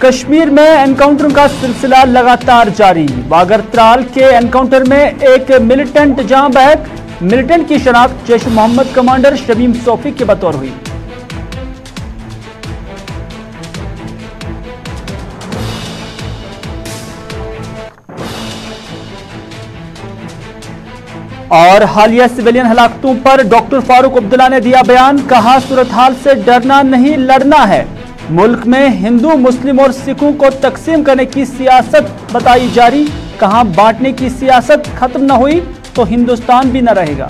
कश्मीर में एनकाउंटर का सिलसिला लगातार जारी। बागरत्राल के एनकाउंटर में एक मिलिटेंट जां बहक। मिलिटेंट की शनाख्त जैश मोहम्मद कमांडर शमीम सोफी के बतौर हुई। और हालिया सिविलियन हलाकतों पर डॉक्टर फारूक अब्दुल्ला ने दिया बयान। कहा, सूरत हाल से डरना नहीं लड़ना है। मुल्क में हिंदू, मुस्लिम और सिखों को तकसीम करने की सियासत बताई जारी। कहा, बांटने की सियासत खत्म न हुई तो हिंदुस्तान भी न रहेगा।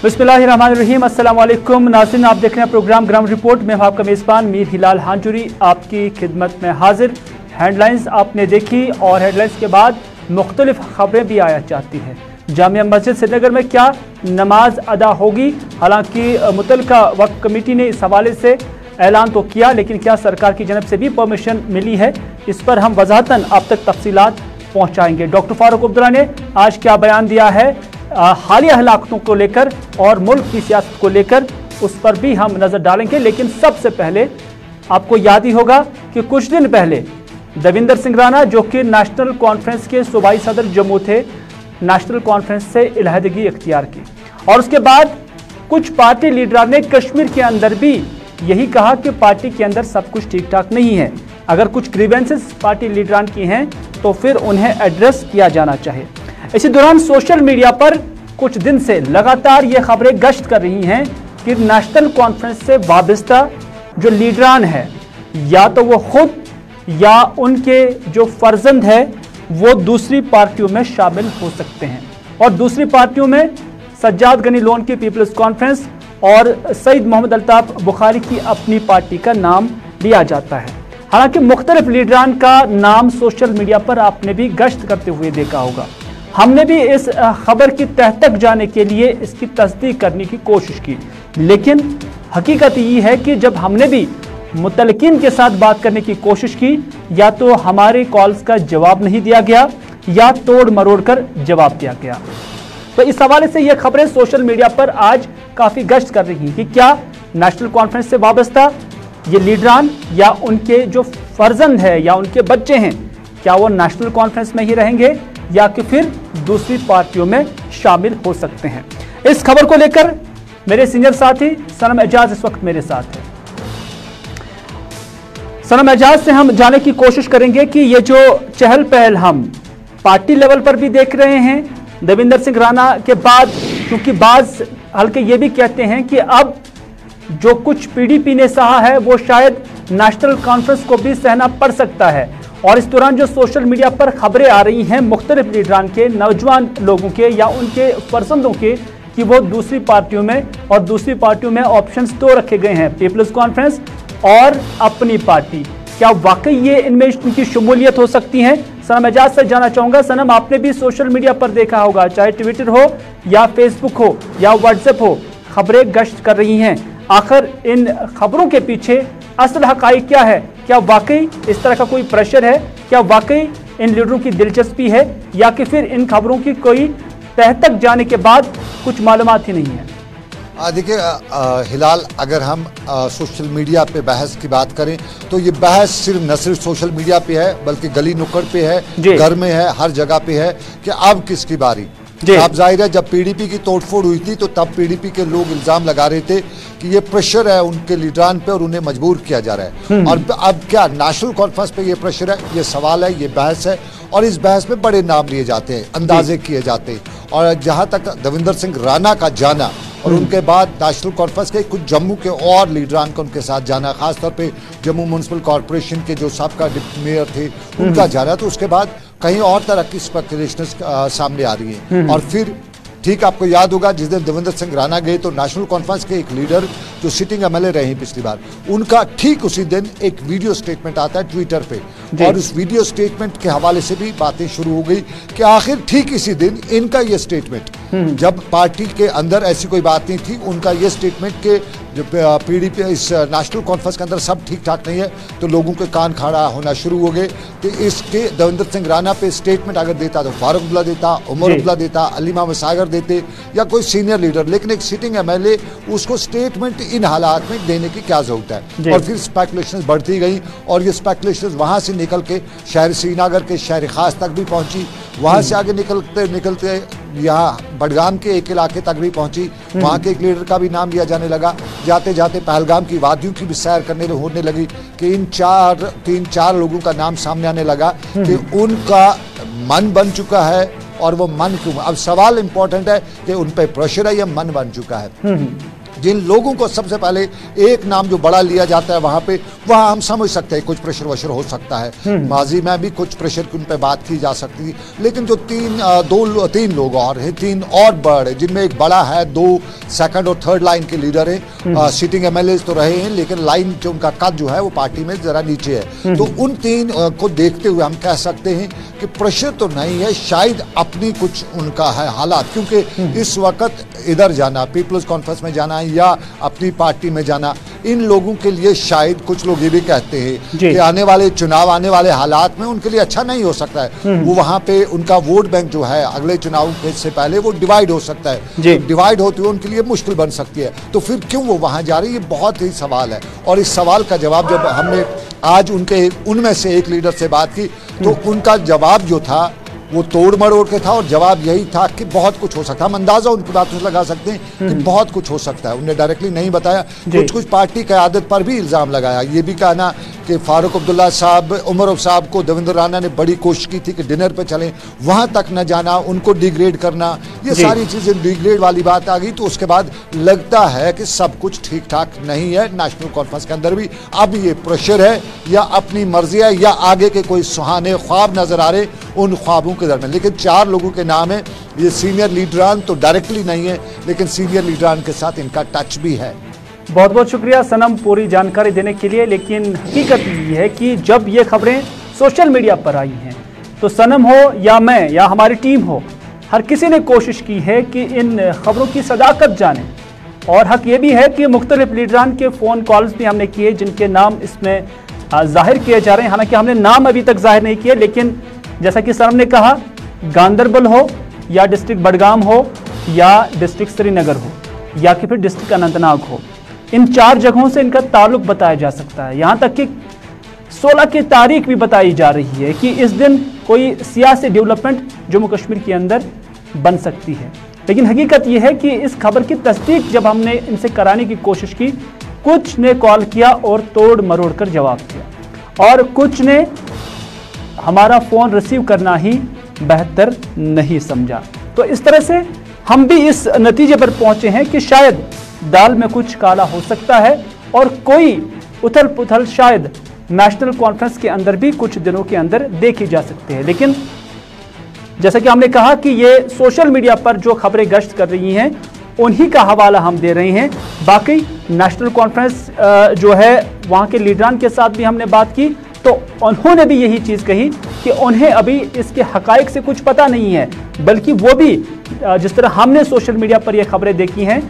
बिस्मिल्लाहिर्रहमानिर्रहीम। अस्सलाम वालेकुम नाज़रीन, आप देख रहे हैं प्रोग्राम ग्राउंड रिपोर्ट में। आपका मेज़बान मीर हिलाल हांजुरी आपकी खिदमत में हाजिर। हेडलाइंस आपने देखी और हेडलाइंस के बाद मुख्तलिफ खबरें भी आया चाहती हैं। जामिया मस्जिद श्रीनगर में क्या नमाज अदा होगी? हालांकि मुतल्लिका वक्फ कमेटी ने इस हवाले से ऐलान तो किया, लेकिन क्या सरकार की जानब से भी परमिशन मिली है? इस पर हम वजाहतन आप तक तफसीलात पहुँचाएंगे। डॉक्टर फारूक अब्दुल्ला ने आज क्या बयान दिया है हालिया हलाकतों को लेकर और मुल्क की सियासत को लेकर, उस पर भी हम नजर डालेंगे। लेकिन सबसे पहले आपको याद ही होगा कि कुछ दिन पहले देविंदर सिंह राणा, जो कि नेशनल कॉन्फ्रेंस के सूबाई सदर जम्मू थे, नेशनल कॉन्फ्रेंस से इलाहदगी इख्तियार की और उसके बाद कुछ पार्टी लीडरान ने कश्मीर के अंदर भी यही कहा कि पार्टी के अंदर सब कुछ ठीक ठाक नहीं है। अगर कुछ ग्रीवेंसेस पार्टी लीडरान की हैं तो फिर उन्हें एड्रेस किया जाना चाहिए। इसी दौरान सोशल मीडिया पर कुछ दिन से लगातार ये खबरें गश्त कर रही हैं कि नेशनल कॉन्फ्रेंस से वाबस्ता जो लीडरान है, या तो वो खुद या उनके जो फर्जंद है वो दूसरी पार्टियों में शामिल हो सकते हैं। और दूसरी पार्टियों में सज्जाद गनी लोन की पीपल्स कॉन्फ्रेंस और सईद मोहम्मद अल्ताफ बुखारी की अपनी पार्टी का नाम लिया जाता है। हालांकि मुख्तलिफ लीडरान का नाम सोशल मीडिया पर आपने भी गश्त करते हुए देखा होगा। हमने भी इस खबर की तह तक जाने के लिए इसकी तस्दीक करने की कोशिश की, लेकिन हकीकत ये है कि जब हमने भी मुतलकिन के साथ बात करने की कोशिश की, या तो हमारे कॉल्स का जवाब नहीं दिया गया या तोड़ मरोड़ कर जवाब दिया गया। तो इस हवाले से ये खबरें सोशल मीडिया पर आज काफ़ी गश्त कर रही हैं कि क्या नेशनल कॉन्फ्रेंस से वाबस्ता ये लीडरान या उनके जो फर्जंद है या उनके बच्चे हैं, क्या वो नेशनल कॉन्फ्रेंस में ही रहेंगे या कि फिर दूसरी पार्टियों में शामिल हो सकते हैं। इस खबर को लेकर मेरे सीनियर साथी सनम एजाज इस वक्त मेरे साथ है। सनम एजाज से हम जानने की कोशिश करेंगे कि ये जो चहल पहल हम पार्टी लेवल पर भी देख रहे हैं देविंदर सिंह राणा के बाद, क्योंकि बाज हल्के ये भी कहते हैं कि अब जो कुछ पीडीपी ने सहा है वो शायद नेशनल कॉन्फ्रेंस को भी सहना पड़ सकता है। और इस दौरान जो सोशल मीडिया पर खबरें आ रही हैं मुख्तलिफ लीडरान के, नौजवान लोगों के या उनके फर्जंदों के, कि वो दूसरी पार्टियों में, और दूसरी पार्टियों में ऑप्शंस दो रखे गए हैं, पीपल्स कॉन्फ्रेंस और अपनी पार्टी। क्या वाकई ये इनमें इनकी शमूलियत हो सकती है? सनम एजाज से जानना चाहूँगा। सनम, आपने भी सोशल मीडिया पर देखा होगा, चाहे ट्विटर हो या फेसबुक हो या व्हाट्सएप हो, खबरें गश्त कर रही हैं। आखिर इन खबरों के पीछे असल हक़ाइक़ क्या है? क्या वाकई इस तरह का कोई प्रेशर है? क्या वाकई इन लीडरों की दिलचस्पी है, या कि फिर इन खबरों की कोई तह तक जाने के बाद कुछ मालूमात ही नहीं है? देखिए हिलाल, अगर हम सोशल मीडिया पे बहस की बात करें तो ये बहस न सिर्फ सोशल मीडिया पे है बल्कि गली नुक्कड़ पे है, घर में है, हर जगह पे है कि अब किसकी बारी। अब जाहिर है जब पीडीपी की तोड़फोड़ हुई थी तो तब पीडीपी के लोग इल्जाम लगा रहे थे कि ये प्रेशर है उनके लीडरान पे और उन्हें मजबूर किया जा रहा है। और अब क्या नेशनल कॉन्फ्रेंस पे ये प्रेशर है, ये सवाल है, ये बहस है, और इस बहस में बड़े नाम लिए जाते हैं, अंदाजे किए जाते हैं। और जहाँ तक देविंदर सिंह राणा का जाना और उनके बाद नेशनल कॉन्फ्रेंस के कुछ जम्मू के और लीडरान का उनके साथ जाना, खासतौर पे जम्मू म्यूनसिपल कॉरपोरेशन के जो साबका डिप्टी मेयर थे उनका जाना, तो उसके बाद कहीं और तरह की स्पेकुलेशंस सामने आ रही हैं। और फिर ठीक आपको याद होगा जिस दिन देविंदर सिंह राणा गए तो नेशनल कॉन्फ्रेंस के एक लीडर जो सिटिंग एमएलए रहे पिछली बार, उनका ठीक उसी दिन एक वीडियो स्टेटमेंट आता है ट्विटर पे, और उस वीडियो स्टेटमेंट के हवाले से भी बातें शुरू हो गई कि आखिर ठीक इसी दिन इनका ये स्टेटमेंट जब पार्टी के अंदर ऐसी कोई बात नहीं थी, उनका ये स्टेटमेंट के जो पीडीपी इस नेशनल कॉन्फ्रेंस के अंदर सब ठीक ठाक नहीं है, तो लोगों के कान खड़ा होना शुरू हो गए। तो इसके देवेंद्र सिंह राणा पे स्टेटमेंट अगर देता तो फारूक अब्दुल्ला देता, उमर अब्दुल्ला देता, अली मोहम्मद सागर देते या कोई सीनियर लीडर, लेकिन एक सिटिंग एमएलए उसको स्टेटमेंट इन हालात में देने की क्या जरूरत है। और फिर स्पेकुलेशंस बढ़ती गई और ये स्पेकुलेशंस वहां से निकल के शहर श्रीनगर के शहर खास तक भी पहुंची, वहां से आगे निकलते यहाँ बडगाम के एक इलाके तक भी पहुंची, वहां के एक लीडर का भी नाम लिया जाने लगा। जाते जाते पहलगाम की वादियों की भी सैर होने लगी कि इन तीन चार लोगों का नाम सामने आने लगा कि उनका मन बन चुका है। और वो मन क्यों, अब सवाल इंपॉर्टेंट है कि उन पर प्रेशर है या मन बन चुका है। जिन लोगों को सबसे पहले एक नाम जो बड़ा लिया जाता है वहां हम समझ सकते हैं कुछ प्रेशर वशर हो सकता है, माजी में भी कुछ प्रेशर की उन पर बात की जा सकती थी। लेकिन जो तीन लोग और हैं, तीन और बड़े, जिनमें एक बड़ा है, दो सेकंड और थर्ड लाइन के लीडर हैं, सिटिंग एमएलए तो रहे हैं, लेकिन लाइन जो उनका कद जो है वो पार्टी में जरा नीचे है। तो उन तीन को देखते हुए हम कह सकते हैं कि प्रेशर तो नहीं है, शायद अपनी कुछ उनका है हालात, क्योंकि इस वक्त इधर जाना, पीपल्स कॉन्फ्रेंस में जाना या अपनी पार्टी में जाना, इन लोगों के लिए शायद कुछ लोग ये भी कहते हैं कि आने वाले चुनाव, आने वाले हालात में उनके लिए अच्छा नहीं हो सकता है। वो वहां पे उनका वोट बैंक जो है अगले चुनाव से पहले वो डिवाइड हो सकता है, तो डिवाइड होते हुए उनके लिए मुश्किल बन सकती है। तो फिर क्यों वो वहां जा रही है, बहुत ही सवाल है। और इस सवाल का जवाब जब हमने आज उनमें से एक लीडर से बात की तो उनका जवाब जो था वो तोड़ मरोड़ के था और जवाब यही था कि बहुत कुछ हो सकता है। हम अंदाजा उनकी बातों से लगा सकते हैं कि बहुत कुछ हो सकता है। उन्हें डायरेक्टली नहीं बताया, कुछ पार्टी क़यादत पर भी इल्ज़ाम लगाया। ये भी कहना कि फारूक अब्दुल्ला साहब, उमर साहब को देवेंद्र राणा ने बड़ी कोशिश की थी कि डिनर पे चलें, वहां तक न जाना, उनको डिग्रेड करना, ये सारी चीज़ें डिग्रेड वाली बात आ गई। तो उसके बाद लगता है कि सब कुछ ठीक ठाक नहीं है नेशनल कॉन्फ्रेंस के अंदर भी। अब ये प्रेशर है या अपनी मर्जी है या आगे के कोई सुहाने ख्वाब नजर आ रहे, उन ख्वाबों के दरमियान। लेकिन चार लोगों के नाम है, ये सीनियर लीडरान तो डायरेक्टली नहीं है, लेकिन सीनियर लीडरान के साथ इनका टच भी है। बहुत बहुत शुक्रिया सनम पूरी जानकारी देने के लिए। लेकिन हकीकत ये है कि जब ये खबरें सोशल मीडिया पर आई हैं तो सनम हो या मैं या हमारी टीम हो, हर किसी ने कोशिश की है कि इन खबरों की सदाकत जाने। और हक ये भी है कि मुख्तलिफ लीडरान के फ़ोन कॉल्स भी हमने किए जिनके नाम इसमें जाहिर किए जा रहे हैं। हालांकि हमने नाम अभी तक जाहिर नहीं किए, लेकिन जैसा कि सनम ने कहा, गांदरबल हो या डिस्ट्रिक्ट बडगाम हो या डिस्ट्रिक्ट श्रीनगर हो या कि फिर डिस्ट्रिक्ट अनंतनाग हो, इन चार जगहों से इनका ताल्लुक बताया जा सकता है। यहाँ तक कि 16 की तारीख भी बताई जा रही है कि इस दिन कोई सियासी डेवलपमेंट जम्मू कश्मीर के अंदर बन सकती है। लेकिन हकीकत यह है कि इस खबर की तस्दीक जब हमने इनसे कराने की कोशिश की, कुछ ने कॉल किया और तोड़ मरोड़ कर जवाब दिया और कुछ ने हमारा फ़ोन रिसीव करना ही बेहतर नहीं समझा। तो इस तरह से हम भी इस नतीजे पर पहुंचे हैं कि शायद दाल में कुछ काला हो सकता है और कोई उथल पुथल शायद नेशनल कॉन्फ्रेंस के अंदर भी कुछ दिनों के अंदर देखी जा सकती है। लेकिन जैसा कि हमने कहा कि ये सोशल मीडिया पर जो खबरें गश्त कर रही हैं उन्हीं का हवाला हम दे रहे हैं। बाकी नेशनल कॉन्फ्रेंस जो है वहाँ के लीडरान के साथ भी हमने बात की तो उन्होंने भी यही चीज़ कही कि उन्हें अभी इसके हकाइक से कुछ पता नहीं है, बल्कि वो भी जिस तरह हमने सोशल मीडिया पर ये खबरें देखी हैं,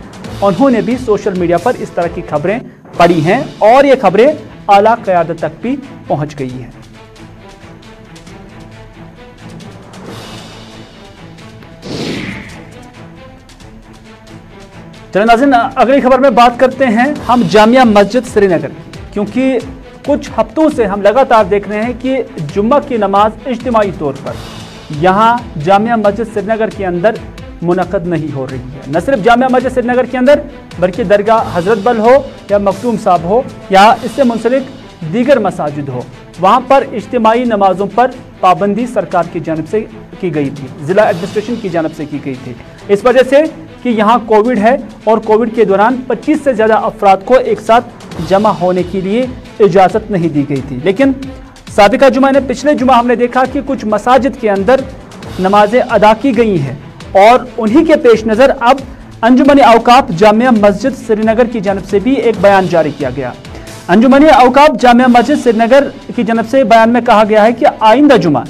उन्होंने भी सोशल मीडिया पर इस तरह की खबरें पढ़ी हैं और ये खबरें आला क़यादत तक भी पहुंच गई हैं। चलिए नाज़रीन, अगली खबर में बात करते हैं हम जामिया मस्जिद श्रीनगर की, क्योंकि कुछ हफ्तों से हम लगातार देख रहे हैं कि जुम्मा की नमाज इज्तिमाई तौर पर यहाँ जामिया मस्जिद श्रीनगर के अंदर मुनक़द नहीं हो रही है। न सिर्फ जामिया मस्जिद श्रीनगर के अंदर बल्कि दरगाह हज़रत बल हो या मखदूम साहब हो या इससे मुंसलिक दीगर मसाजिद हो, वहाँ पर इज्तिमाई नमाज़ों पर पाबंदी सरकार की जानिब से की गई थी, ज़िला एडमिनिस्ट्रेशन की जानिब से की गई थी। इस वजह से कि यहाँ कोविड है और कोविड के दौरान 25 से ज़्यादा अफराद को एक साथ जमा होने के लिए इजाज़त नहीं दी गई थी। लेकिन साबिका जुमा ने पिछले जुमा हमने देखा कि कुछ मसाजिद के अंदर नमाजें अदा की गई हैं और उन्हीं के पेश नज़र अब अंजुमन औकाफ जामिया मस्जिद श्रीनगर की जानिब से भी एक बयान जारी किया गया। अंजुमन औकाफ जामिया मस्जिद श्रीनगर की जानिब से बयान में कहा गया है कि आइंदा जुमा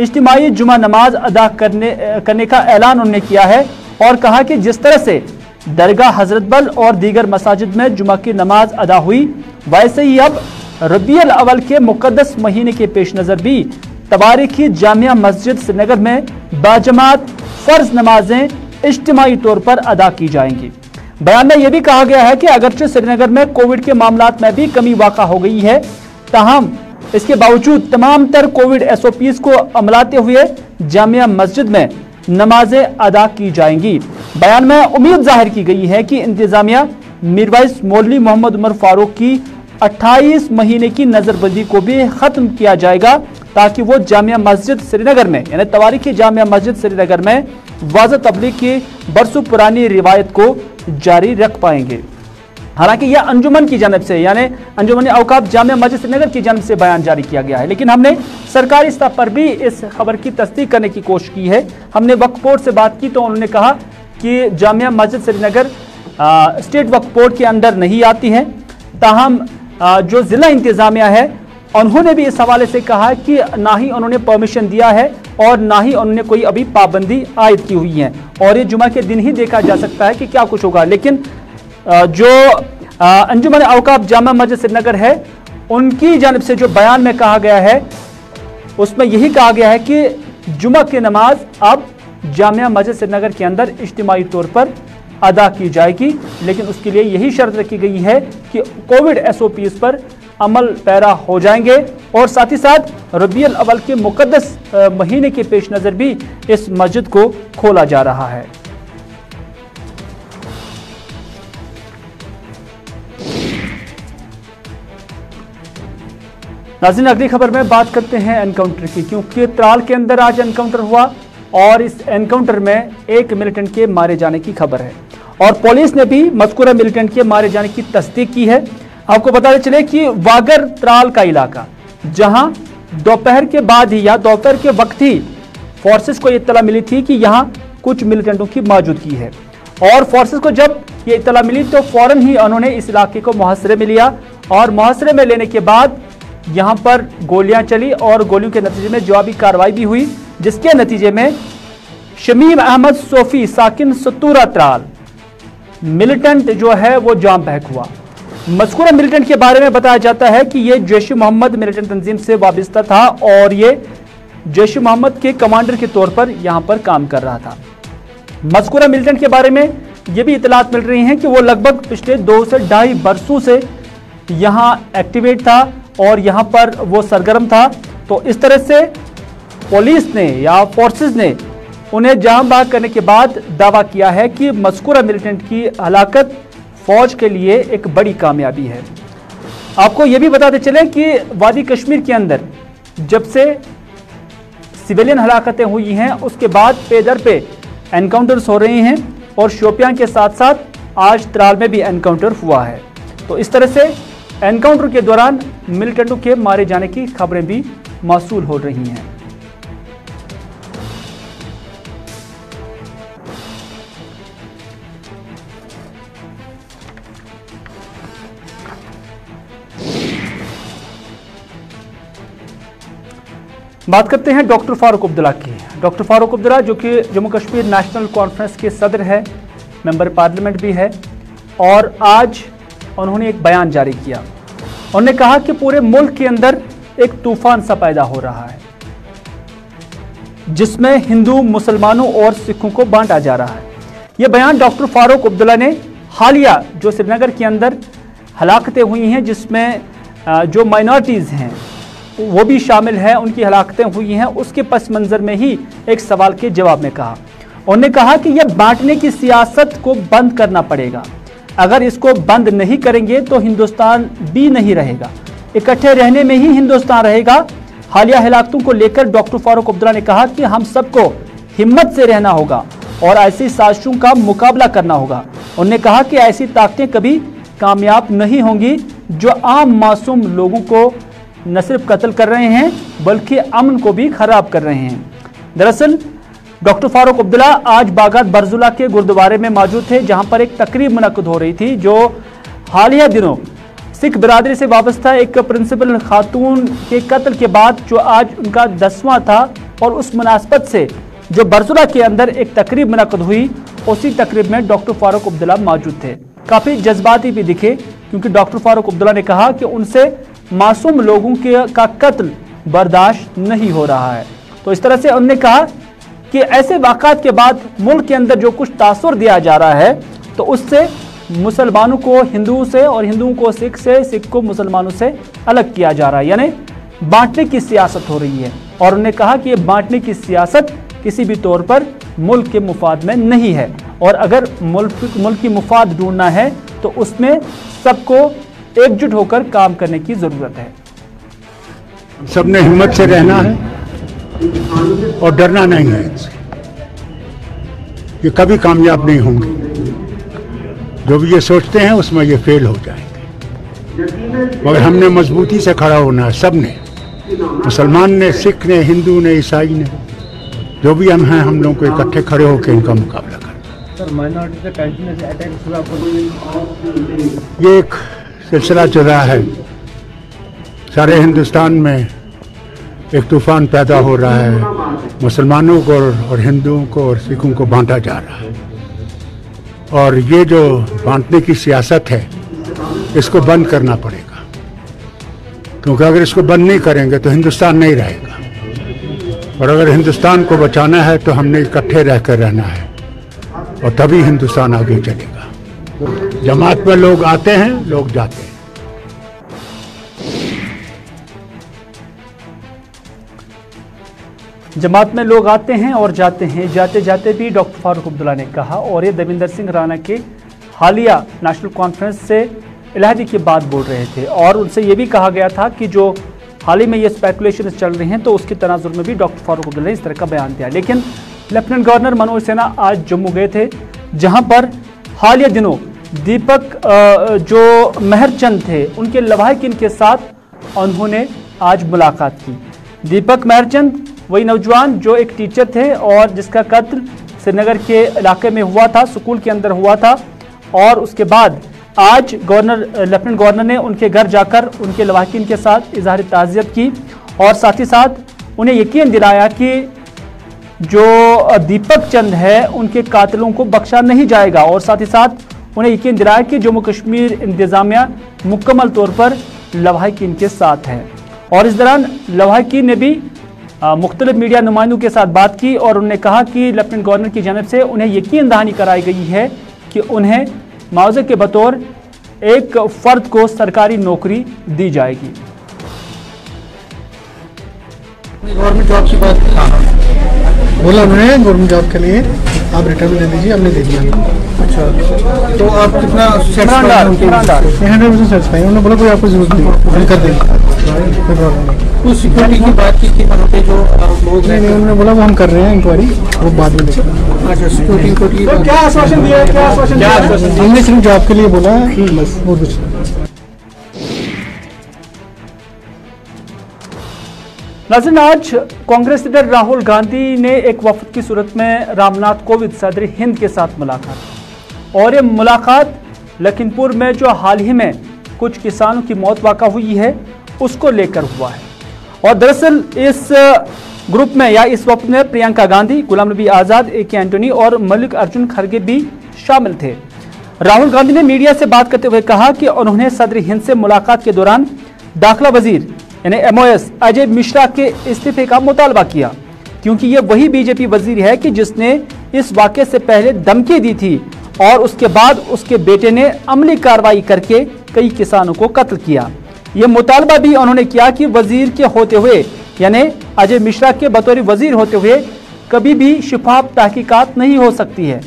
इज्तिमाई जुमा नमाज अदा करने का ऐलान उन्होंने किया है और कहा कि जिस तरह से दरगाह हजरत बल और दीगर मसाजिद में जुमा की नमाज अदा हुई, वैसे ही अब रबीउल अव्वल के मुकद्दस महीने के पेश नज़र भी तबारीखी जामिया मस्जिद श्रीनगर में बाजमात फर्ज नमाजें इज्तिमाई तौर पर अदा की जाएंगी। बयान में यह भी कहा गया है कि अगरचे श्रीनगर में कोविड के मामलात में भी कमी वाक़ा हो गई है, ताहम इसके बावजूद तमाम तर कोविड SOPs को अमलाते हुए जामिया मस्जिद में नमाजें अदा की जाएंगी। बयान में उम्मीद जाहिर की गई है कि इंतजामिया मीरवाइस मौलवी मोहम्मद उमर फारूक की 28 महीने की नजरबंदी को भी खत्म किया जाएगा, ताकि वो जामिया मस्जिद श्रीनगर में यानी तवारीखी जामिया मस्जिद श्रीनगर में वाज़ तबलीग की बरसों पुरानी रिवायत को जारी रख पाएंगे। हालांकि यह अंजुमन की जानब से यानी अंजुमन औकाफ जामिया मस्जिद श्रीनगर की जानब से बयान जारी किया गया है, लेकिन हमने सरकारी स्तर पर भी इस खबर की तस्दीक करने की कोशिश की है। हमने वक्फ बोर्ड से बात की तो उन्होंने कहा कि जामिया मस्जिद श्रीनगर स्टेट वक्फ बोर्ड के अंदर नहीं आती है, ताहम जो जिला इंतजामिया है उन्होंने भी इस हवाले से कहा कि ना ही उन्होंने परमिशन दिया है और ना ही उन्होंने कोई अभी पाबंदी आयद की हुई है, और ये जुमा के दिन ही देखा जा सकता है कि क्या कुछ होगा। लेकिन जो अंजुमन औकाफ जामिया मस्जिद श्रीनगर है उनकी जानिब से जो बयान में कहा गया है उसमें यही कहा गया है कि जुमा की नमाज अब जामिया मस्जिद श्रीनगर के अंदर इज्तिमाई तौर पर अदा की जाएगी, लेकिन उसके लिए यही शर्त रखी गई है कि कोविड SOPs पर अमल पैरा हो जाएंगे, और साथ ही साथ रबीउल अव्वल के मुकद्दस महीने के पेश नज़र भी इस मस्जिद को खोला जा रहा है। नाज़रीन, अगली खबर में बात करते हैं एनकाउंटर की, क्योंकि त्राल के अंदर आज एनकाउंटर हुआ और इस एनकाउंटर में एक मिलिटेंट के मारे जाने की खबर है, और पुलिस ने भी मज़कूरा मिलिटेंट के मारे जाने की तस्दीक की है। आपको बताते चले कि वागर त्राल का इलाका, जहां दोपहर के बाद ही या दोपहर के वक्त ही फोर्सेस को इत्तला मिली थी कि यहां कुछ मिलिटेंटों की मौजूदगी है, और फोर्सेस को जब ये इत्तला मिली तो फौरन ही उन्होंने इस इलाके को मुहसरे में लिया, और मुहसरे में लेने के बाद यहां पर गोलियां चली और गोलियों के नतीजे में जवाबी कार्रवाई भी हुई, जिसके नतीजे में शमीम अहमद सोफी साकिन सतूरा त्राल मिलिटेंट जो है वो जाम बहक हुआ। मज़कूरा मिलिटेंट के बारे में बताया जाता है कि ये जैश-ए-मोहम्मद मिलिटेंट तंजीम से वाबस्ता था और ये जैश-ए-मोहम्मद के कमांडर के तौर पर यहां पर काम कर रहा था। मज़कूरा मिलिटेंट के बारे में ये भी इतलात मिल रही हैं कि वो लगभग पिछले 2 से 2.5 बरसों से यहाँ एक्टिवेट था और यहाँ पर वो सरगर्म था। तो इस तरह से पुलिस ने या फोर्सेस ने उन्हें जाम बहक करने के बाद दावा किया है कि मज़कूरा मिलिटेंट की हलाकत फौज के लिए एक बड़ी कामयाबी है। आपको यह भी बताते चलें कि वादी कश्मीर के अंदर जब से सिविलियन हलाकतें हुई हैं उसके बाद पे दर पे एनकाउंटर्स हो रहे हैं, और शोपियां के साथ साथ आज त्राल में भी एनकाउंटर हुआ है। तो इस तरह से एनकाउंटर के दौरान मिलिटेंटों के मारे जाने की खबरें भी मौसूल हो रही हैं। बात करते हैं डॉक्टर फारूक अब्दुल्ला की। डॉक्टर फारूक अब्दुल्ला जो कि जम्मू कश्मीर नेशनल कॉन्फ्रेंस के सदर है, मेंबर पार्लियामेंट भी है, और आज उन्होंने एक बयान जारी किया। उन्होंने कहा कि पूरे मुल्क के अंदर एक तूफान सा पैदा हो रहा है जिसमें हिंदू, मुसलमानों और सिखों को बांटा जा रहा है। यह बयान डॉक्टर फारूक अब्दुल्ला ने हालिया जो श्रीनगर के अंदर हलाकतें हुई हैं जिसमें जो माइनॉरिटीज़ हैं वो भी शामिल है, उनकी हलाकतें हुई हैं, उसके पस मंज़र में ही एक सवाल के जवाब में कहा। उन्होंने कहा कि यह बांटने की सियासत को बंद करना पड़ेगा। अगर इसको बंद नहीं करेंगे तो हिंदुस्तान भी नहीं रहेगा, इकट्ठे रहने में ही हिंदुस्तान रहेगा। हालिया हलाकतों को लेकर डॉक्टर फारूक अब्दुल्ला ने कहा कि हम सबको हिम्मत से रहना होगा और ऐसी साजिशों का मुकाबला करना होगा। उन्होंने कहा कि ऐसी ताकतें कभी कामयाब नहीं होंगी जो आम मासूम लोगों को न सिर्फ कत्ल कर रहे हैं बल्कि अमन को भी खराब कर रहे हैं। दरअसल डॉक्टर फारूक अब्दुल्ला आज बागात बरजुला के गुरुद्वारे में मौजूद थे, जहां पर एक तकरीब मुनक्किद हो रही थी जो हालिया दिनों सिख बिरादरी से वाबस्ता एक प्रिंसिपल खातून के कत्ल के बाद जो आज उनका 10वां था, और उस मुनासबत से जो बरजुला के अंदर एक तकरीब मुनक्किद हुई उसी तकरीब में डॉक्टर फारूक अब्दुल्ला मौजूद थे। काफी जज्बाती भी दिखे क्योंकि डॉक्टर फारूक अब्दुल्ला ने कहा कि उनसे मासूम लोगों का कत्ल बर्दाश्त नहीं हो रहा है। तो इस तरह से उन्होंने कहा कि ऐसे वाक़ात के बाद मुल्क के अंदर जो कुछ तासुर दिया जा रहा है तो उससे मुसलमानों को हिंदुओं से और हिंदुओं को सिख से, सिख को मुसलमानों से अलग किया जा रहा है, यानी बांटने की सियासत हो रही है। और उन्होंने कहा कि ये बांटने की सियासत किसी भी तौर पर मुल्क के मुफाद में नहीं है और अगर मुल्क की मुफाद ढूंढना है तो उसमें सबको एकजुट होकर काम करने की ज़रूरत है। सबने हिम्मत से रहना है और डरना नहीं है इनसे। ये कभी कामयाब नहीं होंगे। जो भी ये सोचते हैं उसमें ये फेल हो जाएंगे। मगर हमने मजबूती से खड़ा होना है, सब ने, मुसलमान ने, सिख ने, हिंदू ने, ईसाई ने, जो भी हम हैं, हम लोगों को इकट्ठे खड़े होकर इनका मुकाबला करना। सर, माइनॉरिटी पे कंटिन्यूअस अटैक हुआ, ये एक सिलसिला चल रहा है। सारे हिंदुस्तान में एक तूफान पैदा हो रहा है। मुसलमानों को और हिंदुओं को और सिखों को बांटा जा रहा है और ये जो बांटने की सियासत है इसको बंद करना पड़ेगा, क्योंकि अगर इसको बंद नहीं करेंगे तो हिंदुस्तान नहीं रहेगा और अगर हिंदुस्तान को बचाना है तो हमने इकट्ठे रहकर रहना है और तभी हिंदुस्तान आगे चलेगा। जमात में लोग आते हैं, लोग जाते हैं। जमात में लोग आते हैं और जाते हैं, जाते जाते भी डॉक्टर फारूक अब्दुल्ला ने कहा। और ये देविंदर सिंह राणा के हालिया नेशनल कॉन्फ्रेंस से इलाही की बात बोल रहे थे और उनसे ये भी कहा गया था कि जो हाल ही में ये स्पेकुलेशन चल रही हैं तो उसके तनाजुर में भी डॉक्टर फारूक अब्दुल्ला ने इस तरह का बयान दिया। लेकिन लेफ्टिनेंट गवर्नर मनोज सिन्हा आज जम्मू गए थे, जहां पर हालिया दिनों दीपक जो महरचंद थे उनके लवाहिकीन के साथ उन्होंने आज मुलाकात की। दीपक महरचंद वही नौजवान जो एक टीचर थे और जिसका कत्ल श्रीनगर के इलाके में हुआ था, स्कूल के अंदर हुआ था। और उसके बाद आज लेफ्टिनेंट गवर्नर ने उनके घर जाकर उनके लवाहिकीन के साथ इजहार ताज़ियत की और साथ ही साथ उन्हें यकीन दिलाया कि जो दीपक चंद है उनके कातिलों को बख्शा नहीं जाएगा और साथ ही साथ उन्हें यकीन दिलाया कि जम्मू कश्मीर इंतजामिया मुकम्मल तौर पर लवाहिकीन के साथ है। और इस दौरान लवाहिकीन ने भी मुख्तलिफ मीडिया नुमाइंदों के साथ बात की और उन्होंने कहा कि लेफ्टिनेंट गवर्नर की जानिब से उन्हें यकीन दहानी कराई गई है कि उन्हें मुआवजे के बतौर एक फर्द को सरकारी नौकरी दी जाएगी। गवर्नमेंट जॉब की बात बोला उन्होंने, गवर्नमेंट जॉब के लिए आप रिटर्न ले लीजिए, हमने दे दिया। अच्छा, तो आप कितना 100% सेटिस्फाई? उन्होंने बोला कोई आपको जरूरत नहीं, हम कर देंगे, कोई प्रॉब्लम नहीं। कुछ सिक्योरिटी की बात की थी वहाँ पे जो लोग नहीं, उन्होंने बोला वो हम कर रहे हैं इंक्वायरी, वो बाद में देखेंगे। अच्छा, सिक्योरिटी को क्या आश्वासन दिया? क्या आश्वासन? हमने सिर्फ जॉब के लिए बोला बस, और कुछ नहीं। नाज़रीन, आज कांग्रेस लीडर राहुल गांधी ने एक वफद की सूरत में रामनाथ कोविंद सदर हिंद के साथ मुलाकात की और ये मुलाकात लखीमपुर में जो हाल ही में कुछ किसानों की मौत वाक़ा हुई है उसको लेकर हुआ है। और दरअसल इस ग्रुप में या इस वफद में प्रियंका गांधी, गुलाम नबी आज़ाद, AK एंटोनी और मल्लिकार्जुन खड़गे भी शामिल थे। राहुल गांधी ने मीडिया से बात करते हुए कहा कि उन्होंने सदर हिंद से मुलाकात के दौरान दाखिला वजीर यानी MOS अजय मिश्रा के इस्तीफे का मुतालबा किया, क्योंकि ये वही बीजेपी वजीर है कि जिसने इस वाक़े से पहले धमकी दी थी और उसके बाद उसके बेटे ने अमली कार्रवाई करके कई किसानों को कत्ल किया। ये मुतालबा भी उन्होंने किया कि वजीर के होते हुए यानी अजय मिश्रा के बतौर वजीर होते हुए कभी भी शफाफ तहकीकात नहीं हो सकती है,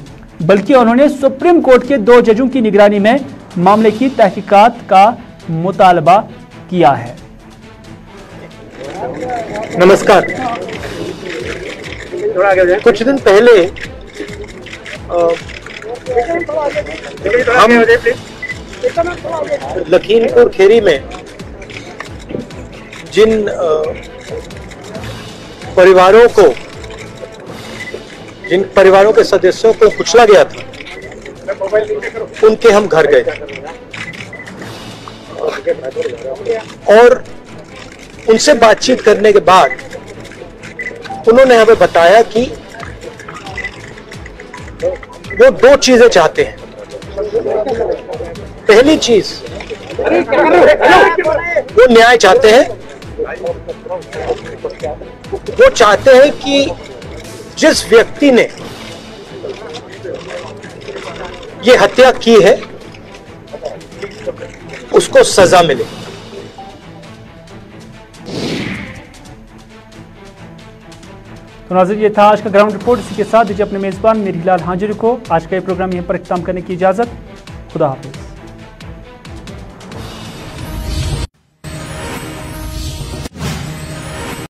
बल्कि उन्होंने सुप्रीम कोर्ट के 2 जजों की निगरानी में मामले की तहकीकात का मुतालबा किया है। नमस्कार। कुछ दिन पहले हम लखीमपुर खेरी में जिन परिवारों के सदस्यों को कुचला गया था उनके हम घर गए और उनसे बातचीत करने के बाद उन्होंने हमें बताया कि वो दो चीजें चाहते हैं। पहली चीज, वो न्याय चाहते हैं। वो चाहते हैं कि जिस व्यक्ति ने ये हत्या की है उसको सजा मिले। तो नाज़रीन, ये था आज का ग्राउंड रिपोर्ट। इसी के साथ दीजिए अपने मेजबान मीर हिलाल हांजुरी को आज का ये प्रोग्राम यहीं पर इख्तिताम करने की इजाजत। खुदा हाफिज।